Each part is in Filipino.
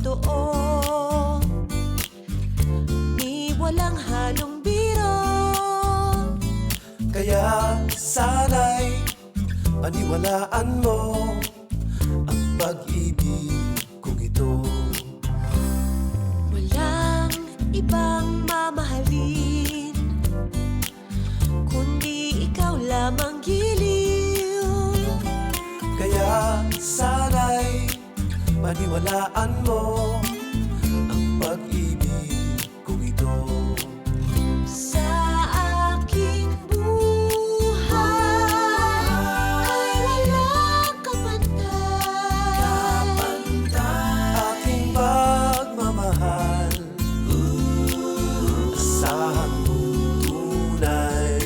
totoo, ni walang halong biro. Kaya sana'y paniwalaan mo ang pag-ibig kong ito. Walang ibang mamahalin kundi ikaw lamang giliw. Kaya sana'y paniwalaan mo ang pag-ibig kong ito. Sa aking buhay ay walang kapantay. Aking pagmamahal, asahan mong tunay.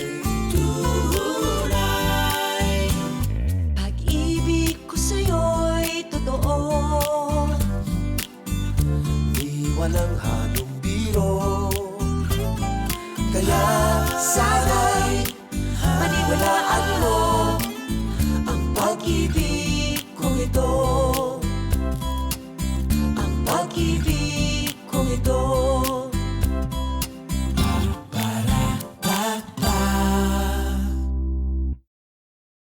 Pag-ibig ko sa'yo'y totoo, Di walang halong biro. Kaya sa